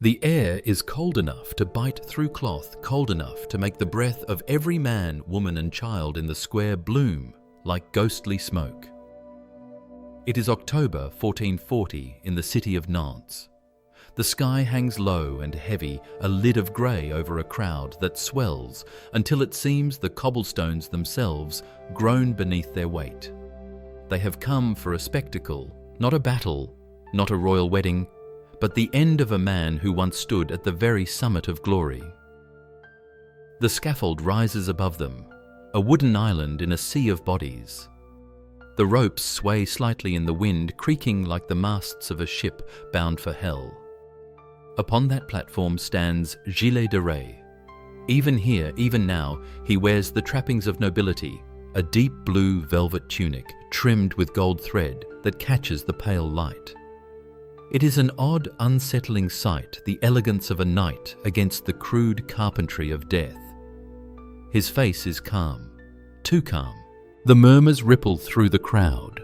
The air is cold enough to bite through cloth, cold enough to make the breath of every man, woman and child in the square bloom like ghostly smoke. It is October 1440 in the city of Nantes. The sky hangs low and heavy, a lid of grey over a crowd that swells until it seems the cobblestones themselves groan beneath their weight. They have come for a spectacle, not a battle, not a royal wedding, but the end of a man who once stood at the very summit of glory. The scaffold rises above them, a wooden island in a sea of bodies. The ropes sway slightly in the wind, creaking like the masts of a ship bound for hell. Upon that platform stands Gilles de Rais. Even here, even now, he wears the trappings of nobility, a deep blue velvet tunic trimmed with gold thread that catches the pale light. It is an odd, unsettling sight, the elegance of a knight against the crude carpentry of death. His face is calm, too calm. The murmurs ripple through the crowd.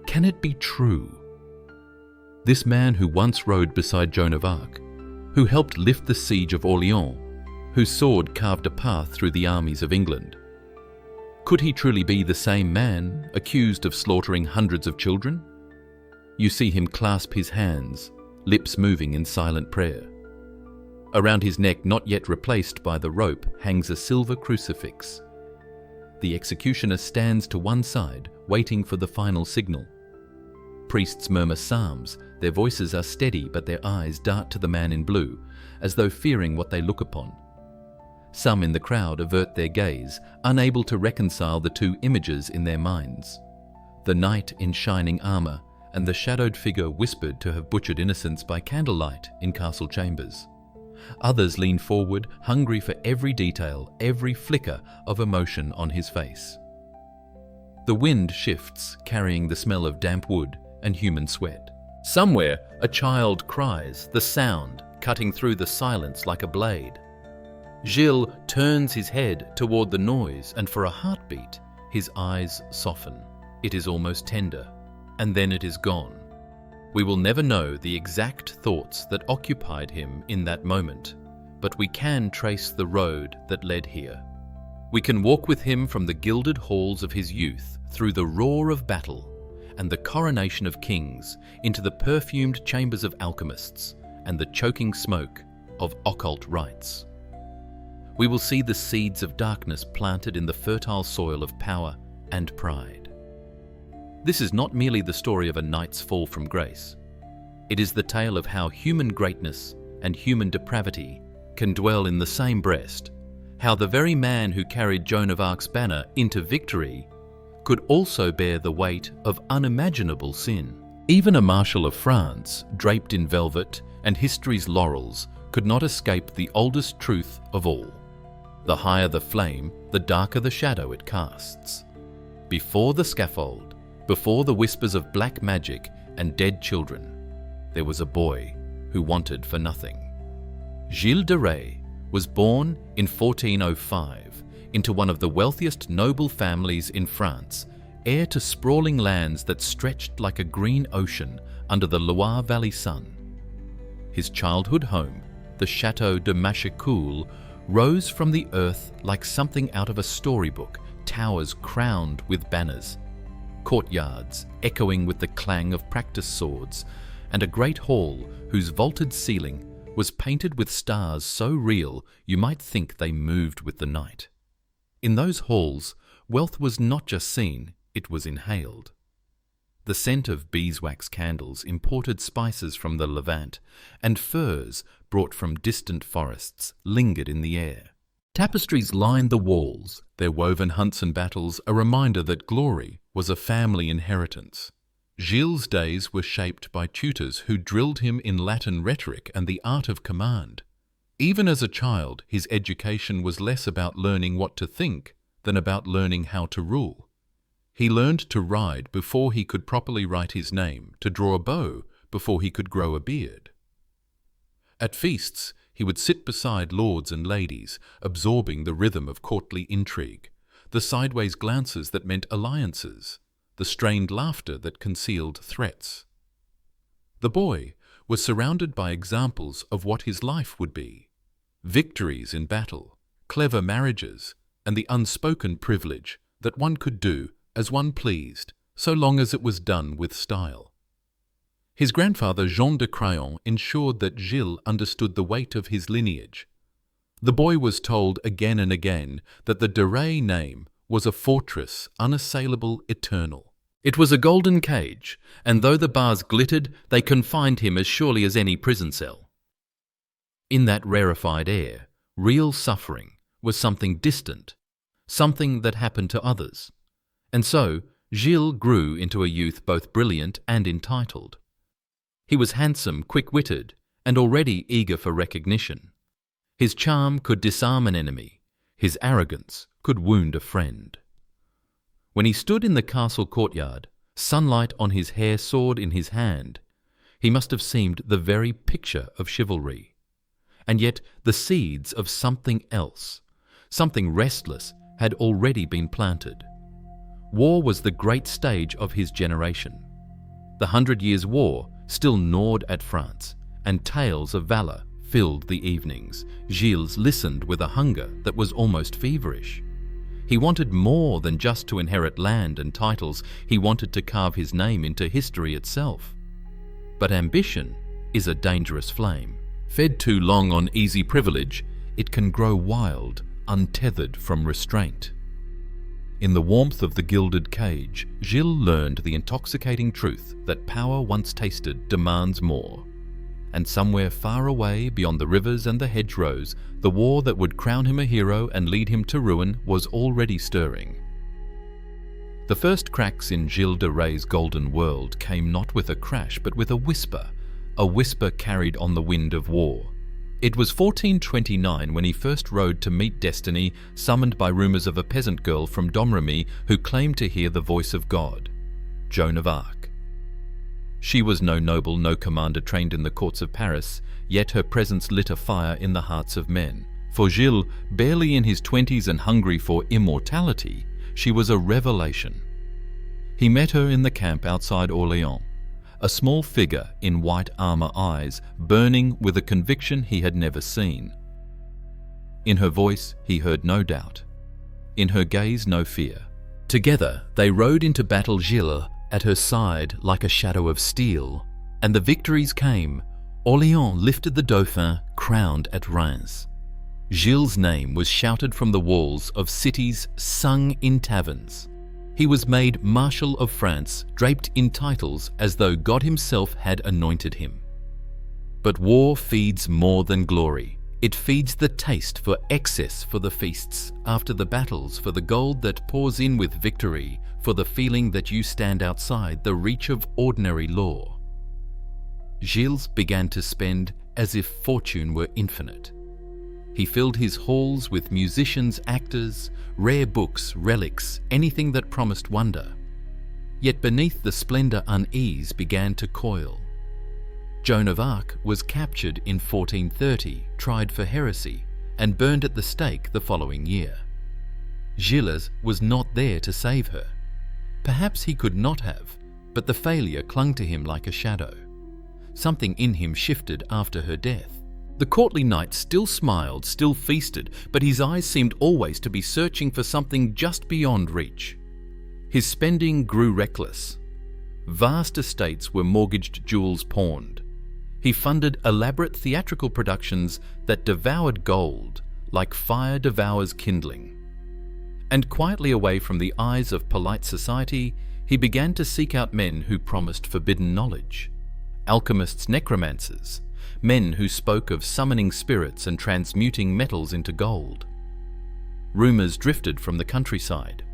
Can it be true? This man who once rode beside Joan of Arc, who helped lift the siege of Orleans, whose sword carved a path through the armies of England. Could he truly be the same man, accused of slaughtering hundreds of children? You see him clasp his hands, lips moving in silent prayer. Around his neck, not yet replaced by the rope, hangs a silver crucifix. The executioner stands to one side, waiting for the final signal. Priests murmur psalms, their voices are steady but their eyes dart to the man in blue, as though fearing what they look upon. Some in the crowd avert their gaze, unable to reconcile the two images in their minds. The knight in shining armour, and the shadowed figure whispered to have butchered innocents by candlelight in castle chambers. Others lean forward, hungry for every detail, every flicker of emotion on his face. The wind shifts, carrying the smell of damp wood and human sweat. Somewhere, a child cries, the sound cutting through the silence like a blade. Gilles turns his head toward the noise, and for a heartbeat, his eyes soften. It is almost tender. And then it is gone. We will never know the exact thoughts that occupied him in that moment, but we can trace the road that led here. We can walk with him from the gilded halls of his youth, through the roar of battle and the coronation of kings, into the perfumed chambers of alchemists and the choking smoke of occult rites. We will see the seeds of darkness planted in the fertile soil of power and pride. This is not merely the story of a knight's fall from grace. It is the tale of how human greatness and human depravity can dwell in the same breast, how the very man who carried Joan of Arc's banner into victory could also bear the weight of unimaginable sin. Even a marshal of France, draped in velvet and history's laurels, could not escape the oldest truth of all. The higher the flame, the darker the shadow it casts. Before the scaffold, before the whispers of black magic and dead children, there was a boy who wanted for nothing. Gilles de Rais was born in 1405 into one of the wealthiest noble families in France, heir to sprawling lands that stretched like a green ocean under the Loire Valley sun. His childhood home, the Château de Machecoul, rose from the earth like something out of a storybook, towers crowned with banners, courtyards echoing with the clang of practice swords, and a great hall whose vaulted ceiling was painted with stars so real you might think they moved with the night. In those halls, wealth was not just seen, it was inhaled. The scent of beeswax candles, imported spices from the Levant, and furs brought from distant forests lingered in the air. Tapestries lined the walls, their woven hunts and battles a reminder that glory was a family inheritance. Gilles' days were shaped by tutors who drilled him in Latin rhetoric and the art of command. Even as a child, his education was less about learning what to think than about learning how to rule. He learned to ride before he could properly write his name, to draw a bow before he could grow a beard. At feasts, he would sit beside lords and ladies, absorbing the rhythm of courtly intrigue, the sideways glances that meant alliances, the strained laughter that concealed threats. The boy was surrounded by examples of what his life would be: victories in battle, clever marriages, and the unspoken privilege that one could do as one pleased, so long as it was done with style. His grandfather Jean de Craon ensured that Gilles understood the weight of his lineage. The boy was told again and again that the de Rais name was a fortress, unassailable, eternal. It was a golden cage, and though the bars glittered, they confined him as surely as any prison cell. In that rarefied air, real suffering was something distant, something that happened to others. And so, Gilles grew into a youth both brilliant and entitled. He was handsome, quick-witted, and already eager for recognition. His charm could disarm an enemy. His arrogance could wound a friend. When he stood in the castle courtyard, sunlight on his hair, sword in his hand, he must have seemed the very picture of chivalry. And yet the seeds of something else, something restless, had already been planted. War was the great stage of his generation. The 100 Years' War still gnawed at France, and tales of valour filled the evenings. Gilles listened with a hunger that was almost feverish. He wanted more than just to inherit land and titles. He wanted to carve his name into history itself. But ambition is a dangerous flame. Fed too long on easy privilege, it can grow wild, untethered from restraint. In the warmth of the gilded cage, Gilles learned the intoxicating truth that power once tasted demands more. And somewhere far away beyond the rivers and the hedgerows, the war that would crown him a hero and lead him to ruin was already stirring. The first cracks in Gilles de Rais' golden world came not with a crash but with a whisper carried on the wind of war. It was 1429 when he first rode to meet destiny, summoned by rumours of a peasant girl from Domremy who claimed to hear the voice of God, Joan of Arc. She was no noble, no commander trained in the courts of Paris, yet her presence lit a fire in the hearts of men. For Gilles, barely in his 20s and hungry for immortality, she was a revelation. He met her in the camp outside Orléans, a small figure in white armour, eyes burning with a conviction he had never seen. In her voice he heard no doubt, in her gaze no fear. Together they rode into battle, Gilles at her side like a shadow of steel, and the victories came. Orléans lifted the Dauphin, crowned at Reims. Gilles' name was shouted from the walls of cities, sung in taverns. He was made Marshal of France, draped in titles as though God himself had anointed him. But war feeds more than glory. It feeds the taste for excess, for the feasts after the battles, for the gold that pours in with victory, for the feeling that you stand outside the reach of ordinary law. Gilles began to spend as if fortune were infinite. He filled his halls with musicians, actors, rare books, relics, anything that promised wonder. Yet beneath the splendour unease began to coil. Joan of Arc was captured in 1430, tried for heresy, and burned at the stake the following year. Gilles was not there to save her. Perhaps he could not have, but the failure clung to him like a shadow. Something in him shifted after her death. The courtly knight still smiled, still feasted, but his eyes seemed always to be searching for something just beyond reach. His spending grew reckless. Vast estates were mortgaged, jewels pawned. He funded elaborate theatrical productions that devoured gold like fire devours kindling. And quietly away from the eyes of polite society, he began to seek out men who promised forbidden knowledge. Alchemists, necromancers, men who spoke of summoning spirits and transmuting metals into gold. Rumours drifted from the countryside.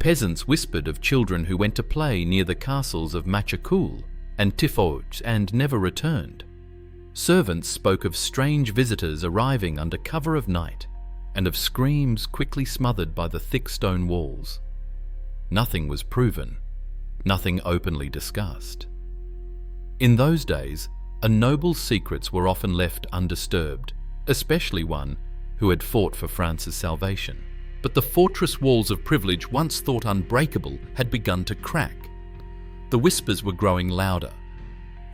Peasants whispered of children who went to play near the castles of Machecoul and Tiffauges and never returned. Servants spoke of strange visitors arriving under cover of night, and of screams quickly smothered by the thick stone walls. Nothing was proven, nothing openly discussed. In those days, a noble's secrets were often left undisturbed, especially one who had fought for France's salvation. But the fortress walls of privilege, once thought unbreakable, had begun to crack. The whispers were growing louder.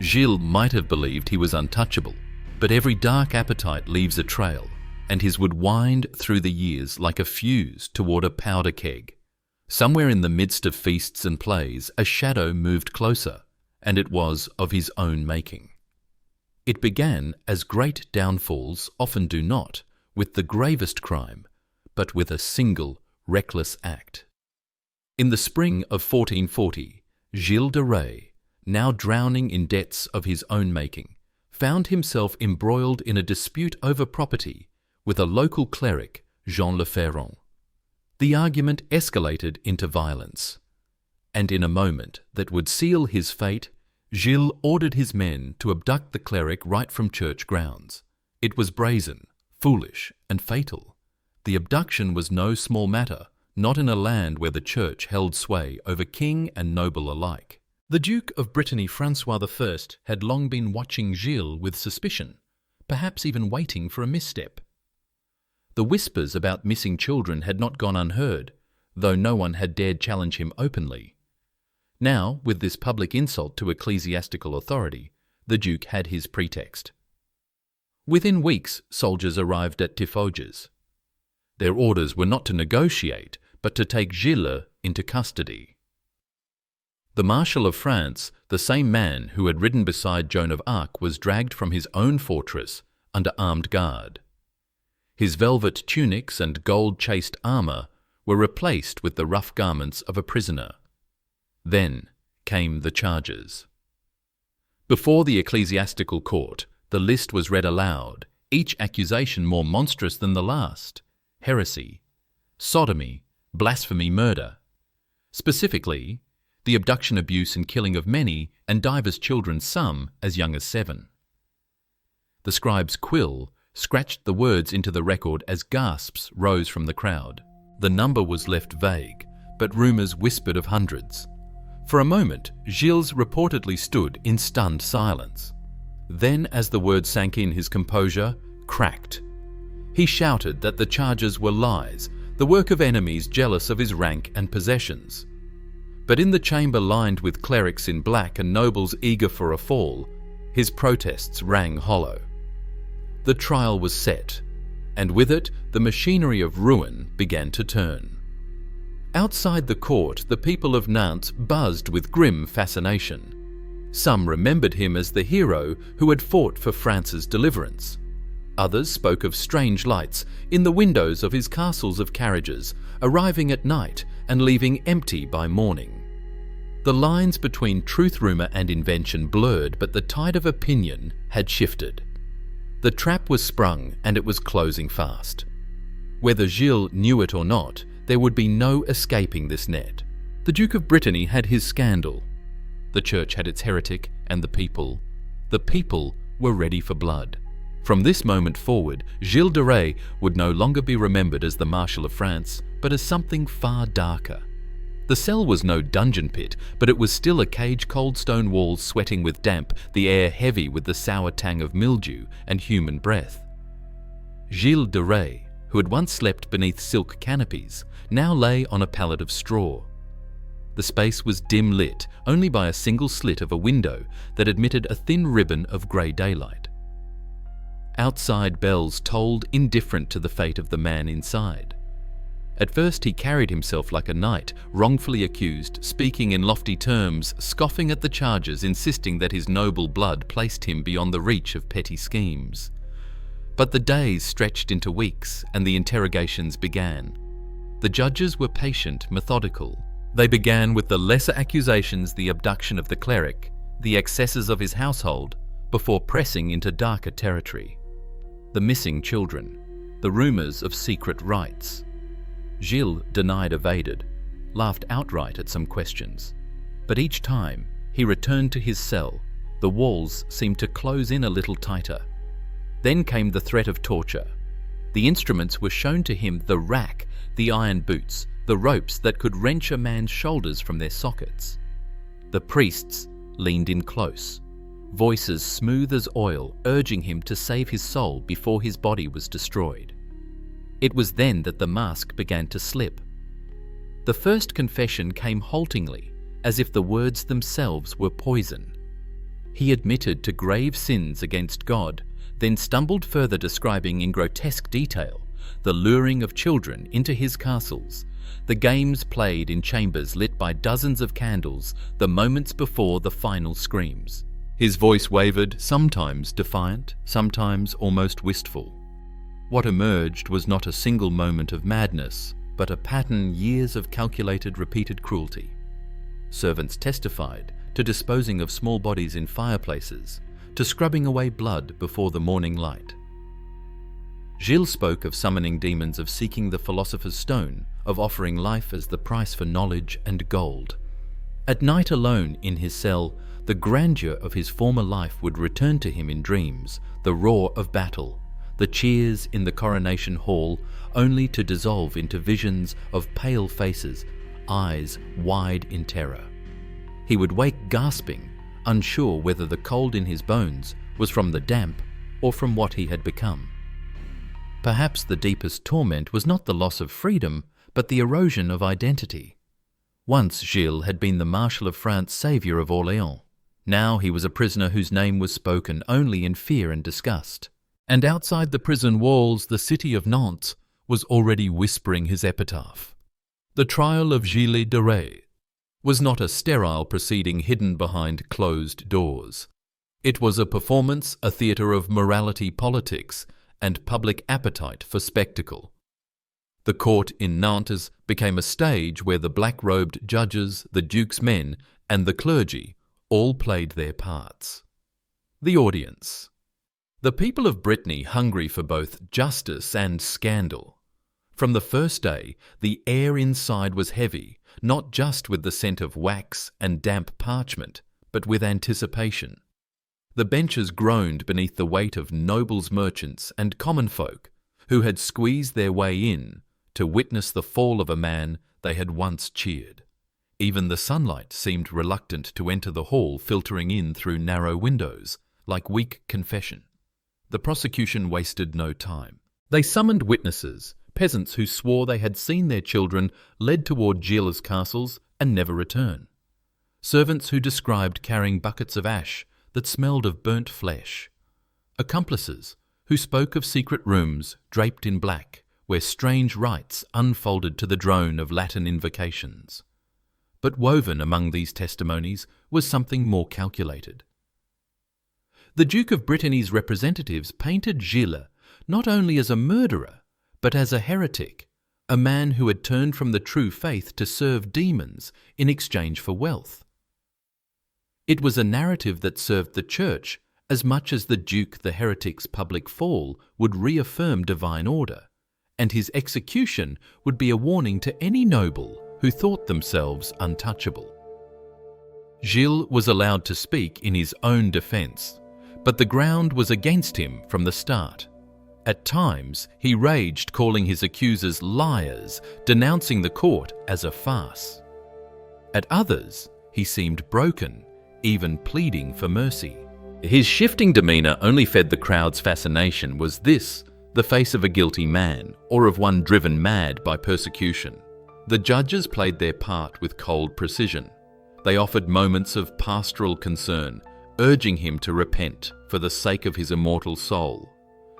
Gilles might have believed he was untouchable, but every dark appetite leaves a trail, and his would wind through the years like a fuse toward a powder keg. Somewhere in the midst of feasts and plays, a shadow moved closer, and it was of his own making. It began, as great downfalls often do not, with the gravest crime, but with a single, reckless act. In the spring of 1440, Gilles de Rais, now drowning in debts of his own making, found himself embroiled in a dispute over property with a local cleric, Jean le Ferron. The argument escalated into violence, and in a moment that would seal his fate, Gilles ordered his men to abduct the cleric right from church grounds. It was brazen, foolish, and fatal. The abduction was no small matter, not in a land where the church held sway over king and noble alike. The Duke of Brittany Francois I had long been watching Gilles with suspicion, perhaps even waiting for a misstep. The whispers about missing children had not gone unheard, though no one had dared challenge him openly. Now, with this public insult to ecclesiastical authority, the Duke had his pretext. Within weeks, soldiers arrived at Tiffauges. Their orders were not to negotiate, but to take Gilles into custody. The Marshal of France, the same man who had ridden beside Joan of Arc, was dragged from his own fortress under armed guard. His velvet tunics and gold-chased armour were replaced with the rough garments of a prisoner. Then came the charges. Before the ecclesiastical court, the list was read aloud, each accusation more monstrous than the last: heresy, sodomy, blasphemy, murder. Specifically, the abduction, abuse and killing of many, and divers children, some as young as 7. The scribe's quill scratched the words into the record as gasps rose from the crowd. The number was left vague, but rumours whispered of hundreds. For a moment, Gilles reportedly stood in stunned silence. Then, as the words sank in, his composure cracked. He shouted that the charges were lies, the work of enemies jealous of his rank and possessions. But in the chamber lined with clerics in black and nobles eager for a fall, his protests rang hollow. The trial was set, and with it the machinery of ruin began to turn. Outside the court, the people of Nantes buzzed with grim fascination. Some remembered him as the hero who had fought for France's deliverance. Others spoke of strange lights in the windows of his castles of carriages, arriving at night and leaving empty by morning. The lines between truth, rumour and invention blurred, but the tide of opinion had shifted. The trap was sprung, and it was closing fast. Whether Gilles knew it or not, there would be no escaping this net. The Duke of Brittany had his scandal. The church had its heretic, and the people were ready for blood. From this moment forward, Gilles de Rais would no longer be remembered as the Marshal of France, but as something far darker. The cell was no dungeon pit, but it was still a cage, cold stone walls sweating with damp, the air heavy with the sour tang of mildew and human breath. Gilles de Rais, who had once slept beneath silk canopies, now lay on a pallet of straw. The space was dim lit only by a single slit of a window that admitted a thin ribbon of grey daylight. Outside bells tolled, indifferent to the fate of the man inside. At first he carried himself like a knight, wrongfully accused, speaking in lofty terms, scoffing at the charges, insisting that his noble blood placed him beyond the reach of petty schemes. But the days stretched into weeks, and the interrogations began. The judges were patient, methodical. They began with the lesser accusations, the abduction of the cleric, the excesses of his household, before pressing into darker territory. The missing children, the rumours of secret rites. Gilles denied, evaded, laughed outright at some questions. But each time he returned to his cell, the walls seemed to close in a little tighter. Then came the threat of torture. The instruments were shown to him: the rack, the iron boots, the ropes that could wrench a man's shoulders from their sockets. The priests leaned in close, voices smooth as oil, urging him to save his soul before his body was destroyed. It was then that the mask began to slip. The first confession came haltingly, as if the words themselves were poison. He admitted to grave sins against God, then stumbled further, describing in grotesque detail the luring of children into his castles, the games played in chambers lit by dozens of candles the moments before the final screams. His voice wavered, sometimes defiant, sometimes almost wistful. What emerged was not a single moment of madness, but a pattern years of calculated, repeated cruelty. Servants testified to disposing of small bodies in fireplaces, to scrubbing away blood before the morning light. Gilles spoke of summoning demons, of seeking the philosopher's stone, of offering life as the price for knowledge and gold. At night alone in his cell, the grandeur of his former life would return to him in dreams, the roar of battle, the cheers in the coronation hall, only to dissolve into visions of pale faces, eyes wide in terror. He would wake gasping, unsure whether the cold in his bones was from the damp or from what he had become. Perhaps the deepest torment was not the loss of freedom, but the erosion of identity. Once Gilles had been the Marshal of France, saviour of Orleans. Now he was a prisoner whose name was spoken only in fear and disgust. And outside the prison walls, the city of Nantes was already whispering his epitaph. The trial of Gilles de Rais was not a sterile proceeding hidden behind closed doors. It was a performance, a theatre of morality, politics, and public appetite for spectacle. The court in Nantes became a stage where the black-robed judges, the duke's men, and the clergy all played their parts. The audience. The people of Brittany hungry for both justice and scandal. From the first day, the air inside was heavy, not just with the scent of wax and damp parchment, but with anticipation. The benches groaned beneath the weight of nobles, merchants, and common folk who had squeezed their way in to witness the fall of a man they had once cheered. Even the sunlight seemed reluctant to enter the hall, filtering in through narrow windows, like weak confession. The prosecution wasted no time. They summoned witnesses, peasants who swore they had seen their children led toward Gilles' castles and never return. Servants who described carrying buckets of ash that smelled of burnt flesh. Accomplices who spoke of secret rooms draped in black, where strange rites unfolded to the drone of Latin invocations. But woven among these testimonies was something more calculated. The Duke of Brittany's representatives painted Gilles not only as a murderer, but as a heretic, a man who had turned from the true faith to serve demons in exchange for wealth. It was a narrative that served the Church as much as the Duke the heretic's public fall would reaffirm divine order, and his execution would be a warning to any noble who thought themselves untouchable. Gilles was allowed to speak in his own defence, but the ground was against him from the start. At times, he raged, calling his accusers liars, denouncing the court as a farce. At others, he seemed broken, even pleading for mercy. His shifting demeanour only fed the crowd's fascination. Was this the face of a guilty man, or of one driven mad by persecution? The judges played their part with cold precision. They offered moments of pastoral concern, urging him to repent for the sake of his immortal soul,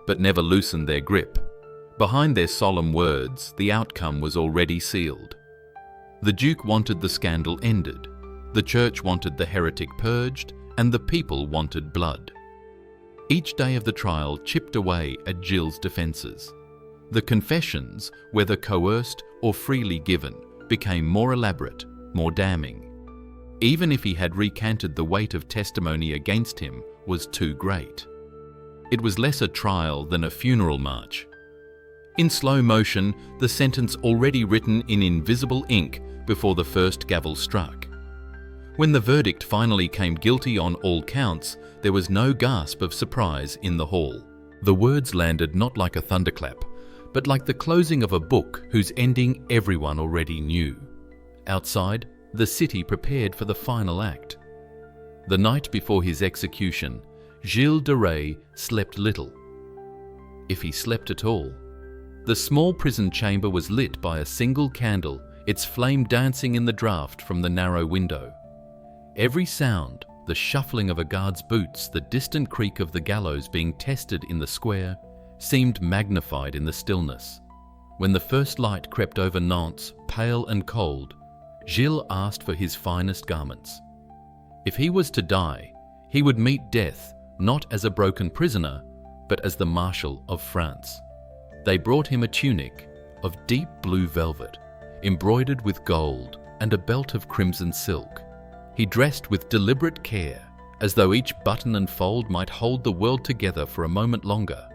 but never loosened their grip. Behind their solemn words, the outcome was already sealed. The Duke wanted the scandal ended, the Church wanted the heretic purged, and the people wanted blood. Each day of the trial chipped away at Gilles' defences. The confessions, whether coerced or freely given, became more elaborate, more damning. Even if he had recanted, the weight of testimony against him was too great. It was less a trial than a funeral march. In slow motion, the sentence already written in invisible ink before the first gavel struck. When the verdict finally came guilty on all counts, there was no gasp of surprise in the hall. The words landed not like a thunderclap, but like the closing of a book whose ending everyone already knew. Outside, the city prepared for the final act. The night before his execution, Gilles de Rais slept little, if he slept at all. The small prison chamber was lit by a single candle, its flame dancing in the draught from the narrow window. Every sound, the shuffling of a guard's boots, the distant creak of the gallows being tested in the square, seemed magnified in the stillness. When the first light crept over Nantes, pale and cold, Gilles asked for his finest garments. If he was to die, he would meet death not as a broken prisoner, but as the Marshal of France. They brought him a tunic of deep blue velvet, embroidered with gold, and a belt of crimson silk. He dressed with deliberate care, as though each button and fold might hold the world together for a moment longer.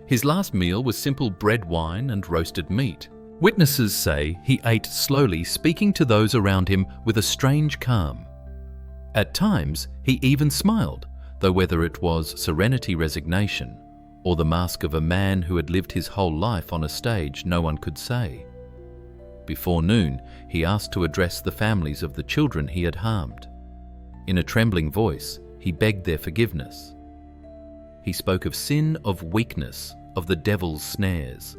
His last meal was simple bread, wine, and roasted meat. Witnesses say he ate slowly, speaking to those around him with a strange calm. At times, he even smiled, though whether it was serenity, resignation, or the mask of a man who had lived his whole life on a stage, no one could say. Before noon, he asked to address the families of the children he had harmed. In a trembling voice, he begged their forgiveness. He spoke of sin, of weakness, of the devil's snares.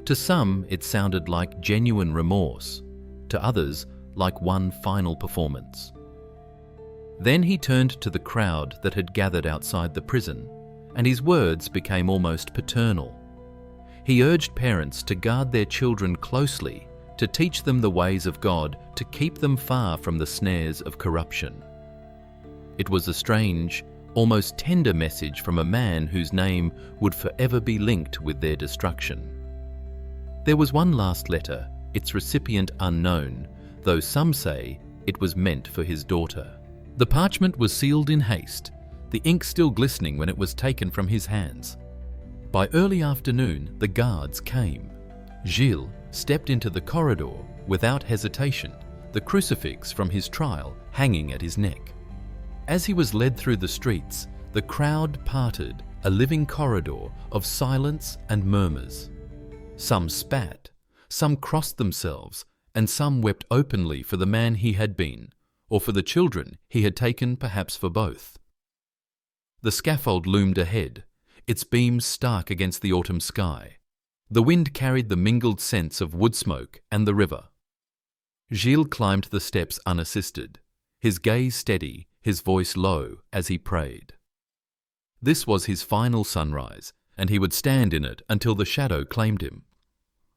To some, it sounded like genuine remorse. To others, like one final performance. Then he turned to the crowd that had gathered outside the prison, and his words became almost paternal. He urged parents to guard their children closely, to teach them the ways of God, to keep them far from the snares of corruption. It was a strange, almost tender message from a man whose name would forever be linked with their destruction. There was one last letter, its recipient unknown, though some say it was meant for his daughter. The parchment was sealed in haste, the ink still glistening when it was taken from his hands. By early afternoon, the guards came. Gilles stepped into the corridor without hesitation, the crucifix from his trial hanging at his neck. As he was led through the streets, the crowd parted, a living corridor of silence and murmurs. Some spat, some crossed themselves, and some wept openly for the man he had been, or for the children he had taken, perhaps for both. The scaffold loomed ahead, its beams stark against the autumn sky. The wind carried the mingled scents of wood smoke and the river. Gilles climbed the steps unassisted, his gaze steady, his voice low as he prayed. This was his final sunrise, and he would stand in it until the shadow claimed him.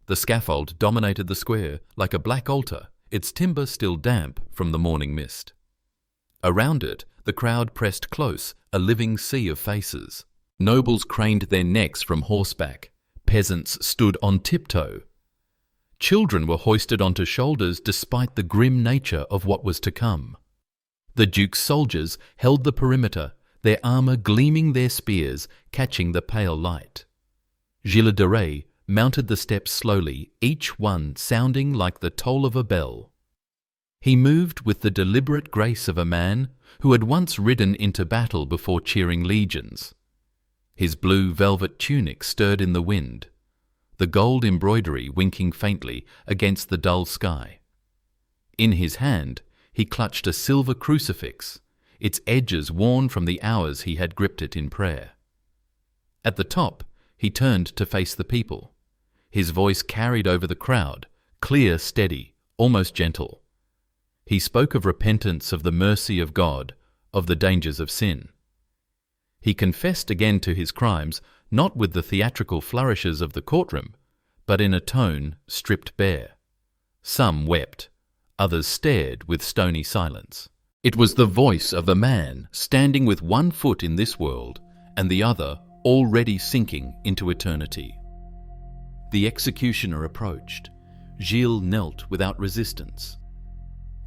The scaffold dominated the square like a black altar, its timber still damp from the morning mist. Around it, the crowd pressed close, a living sea of faces. Nobles craned their necks from horseback. Peasants stood on tiptoe. Children were hoisted onto shoulders despite the grim nature of what was to come. The Duke's soldiers held the perimeter, their armour gleaming their spears, catching the pale light. Gilles de Rais mounted the steps slowly, each one sounding like the toll of a bell. He moved with the deliberate grace of a man who had once ridden into battle before cheering legions. His blue velvet tunic stirred in the wind, the gold embroidery winking faintly against the dull sky. In his hand, he clutched a silver crucifix, its edges worn from the hours he had gripped it in prayer. At the top, he turned to face the people. His voice carried over the crowd, clear, steady, almost gentle. He spoke of repentance, of the mercy of God, of the dangers of sin. He confessed again to his crimes, not with the theatrical flourishes of the courtroom, but in a tone stripped bare. Some wept, others stared with stony silence. It was the voice of a man standing with one foot in this world and the other already sinking into eternity. The executioner approached. Gilles knelt without resistance.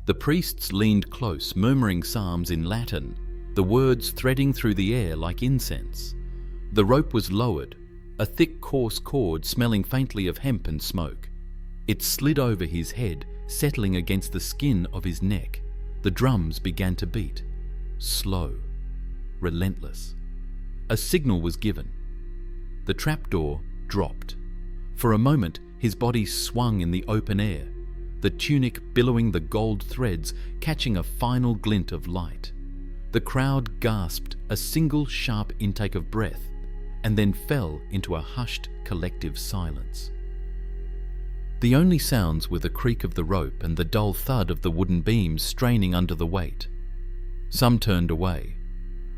The priests leaned close, murmuring psalms in Latin, the words threading through the air like incense. The rope was lowered, a thick coarse cord smelling faintly of hemp and smoke. It slid over his head, settling against the skin of his neck. The drums began to beat, slow, relentless. A signal was given. The trapdoor dropped. For a moment, his body swung in the open air, the tunic billowing the gold threads, catching a final glint of light. The crowd gasped a single sharp intake of breath, and then fell into a hushed collective silence. The only sounds were the creak of the rope and the dull thud of the wooden beams straining under the weight. Some turned away.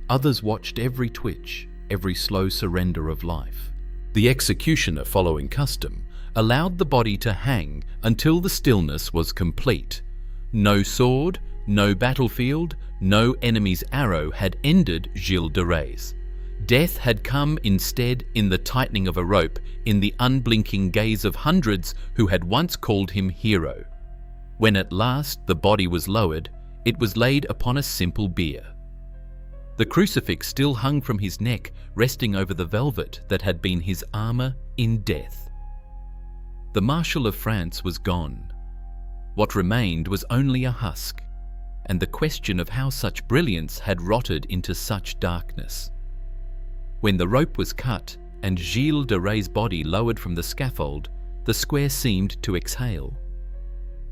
Others watched every twitch, every slow surrender of life. The executioner, following custom, allowed the body to hang until the stillness was complete. No sword, no battlefield, no enemy's arrow had ended Gilles de Rais. Death had come instead in the tightening of a rope, in the unblinking gaze of hundreds who had once called him hero. When at last the body was lowered, it was laid upon a simple bier. The crucifix still hung from his neck, resting over the velvet that had been his armour in death. The Marshal of France was gone. What remained was only a husk, and the question of how such brilliance had rotted into such darkness. When the rope was cut and Gilles de Rais' body lowered from the scaffold, the square seemed to exhale.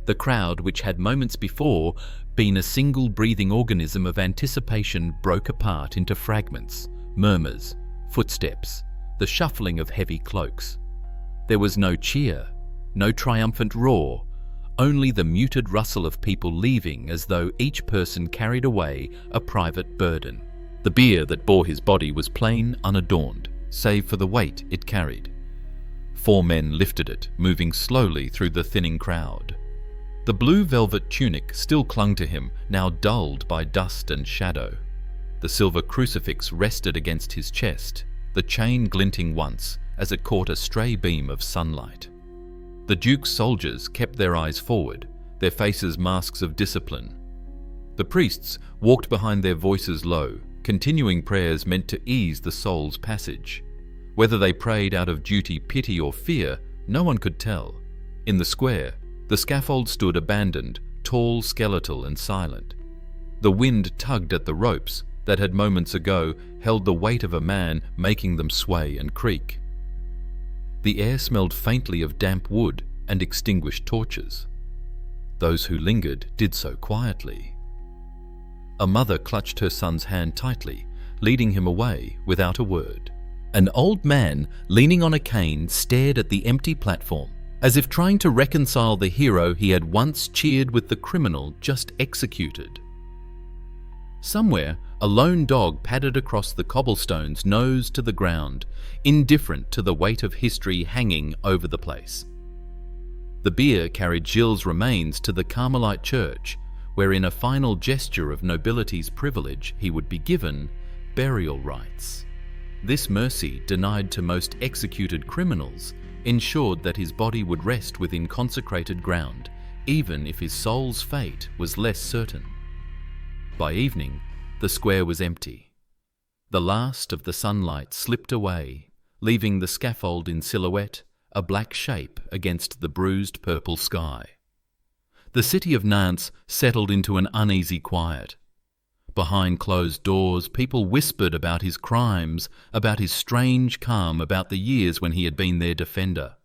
The crowd, which had moments before been a single breathing organism of anticipation, broke apart into fragments, murmurs, footsteps, the shuffling of heavy cloaks. There was no cheer, no triumphant roar, only the muted rustle of people leaving as though each person carried away a private burden. The bier that bore his body was plain, unadorned, save for the weight it carried. 4 men lifted it, moving slowly through the thinning crowd. The blue velvet tunic still clung to him, now dulled by dust and shadow. The silver crucifix rested against his chest, the chain glinting once as it caught a stray beam of sunlight. The Duke's soldiers kept their eyes forward, their faces masks of discipline. The priests walked behind their voices low, continuing prayers meant to ease the soul's passage. Whether they prayed out of duty, pity, or fear, no one could tell. In the square, the scaffold stood abandoned, tall, skeletal, and silent. The wind tugged at the ropes that had moments ago held the weight of a man, making them sway and creak. The air smelled faintly of damp wood and extinguished torches. Those who lingered did so quietly. A mother clutched her son's hand tightly, leading him away without a word. An old man, leaning on a cane, stared at the empty platform, as if trying to reconcile the hero he had once cheered with the criminal just executed. Somewhere, a lone dog padded across the cobblestones, nose to the ground, indifferent to the weight of history hanging over the place. The bier carried Gilles' remains to the Carmelite church, where in a final gesture of nobility's privilege he would be given burial rites. This mercy, denied to most executed criminals, ensured that his body would rest within consecrated ground, even if his soul's fate was less certain. By evening, the square was empty. The last of the sunlight slipped away, leaving the scaffold in silhouette, a black shape against the bruised purple sky. The city of Nantes settled into an uneasy quiet. Behind closed doors, people whispered about his crimes, about his strange calm, about the years when he had been their defender.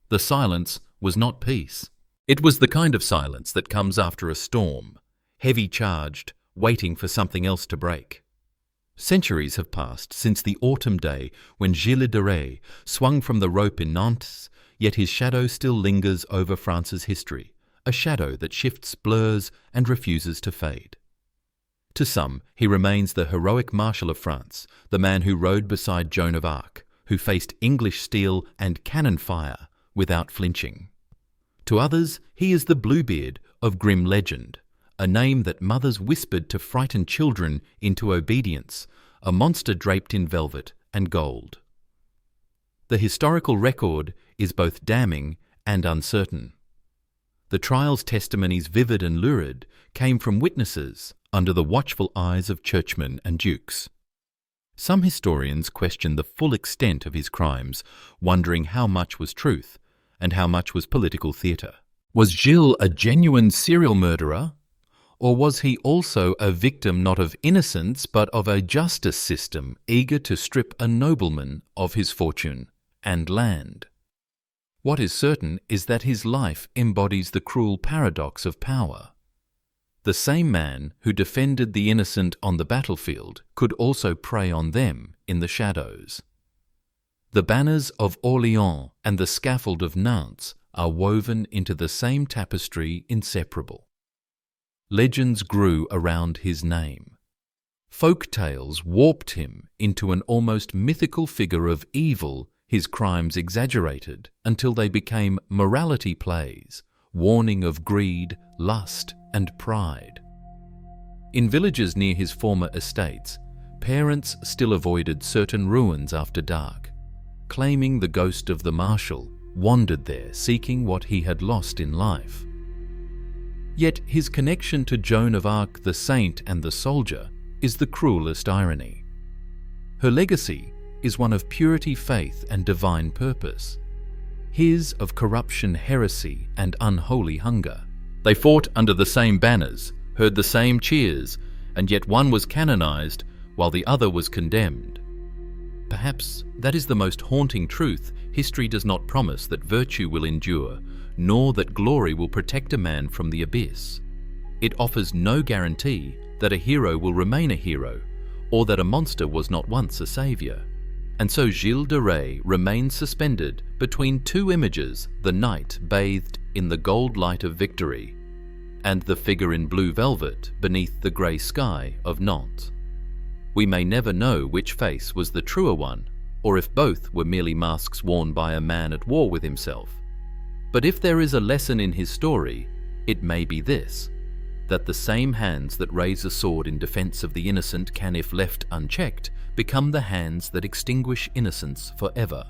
The silence was not peace. It was the kind of silence that comes after a storm, heavy-charged, waiting for something else to break. Centuries have passed since the autumn day when Gilles de Rais swung from the rope in Nantes, yet his shadow still lingers over France's history, a shadow that shifts, blurs, and refuses to fade. To some, he remains the heroic Marshal of France, the man who rode beside Joan of Arc, who faced English steel and cannon fire without flinching. To others, he is the Bluebeard of grim legend, a name that mothers whispered to frighten children into obedience, a monster draped in velvet and gold. The historical record is both damning and uncertain. The trial's testimonies, vivid and lurid, came from witnesses under the watchful eyes of churchmen and dukes. Some historians question the full extent of his crimes, wondering how much was truth and how much was political theatre. Was Gilles a genuine serial murderer, or was he also a victim not of innocence but of a justice system eager to strip a nobleman of his fortune and land? What is certain is that his life embodies the cruel paradox of power. The same man who defended the innocent on the battlefield could also prey on them in the shadows. The banners of Orléans and the scaffold of Nantes are woven into the same tapestry, inseparable. legends grew around his name. Folk tales warped him into an almost mythical figure of evil, his crimes exaggerated until they became morality plays, warning of greed, lust, and pride. In villages near his former estates, parents still avoided certain ruins after dark, claiming the ghost of the marshal wandered there seeking what he had lost in life. Yet his connection to Joan of Arc, the saint and the soldier, is the cruelest irony. Her legacy is one of purity, faith, and divine purpose. His of corruption, heresy, and unholy hunger. They fought under the same banners, heard the same cheers, and yet one was canonized while the other was condemned. Perhaps that is the most haunting truth. History does not promise that virtue will endure, nor that glory will protect a man from the abyss. It offers no guarantee that a hero will remain a hero, or that a monster was not once a savior. And so Gilles de Rais remains suspended between two images, the knight bathed in the gold light of victory, and the figure in blue velvet beneath the grey sky of Nantes. We may never know which face was the truer one, or if both were merely masks worn by a man at war with himself. But if there is a lesson in his story, it may be this: that the same hands that raise a sword in defense of the innocent can, if left unchecked, become the hands that extinguish innocence forever.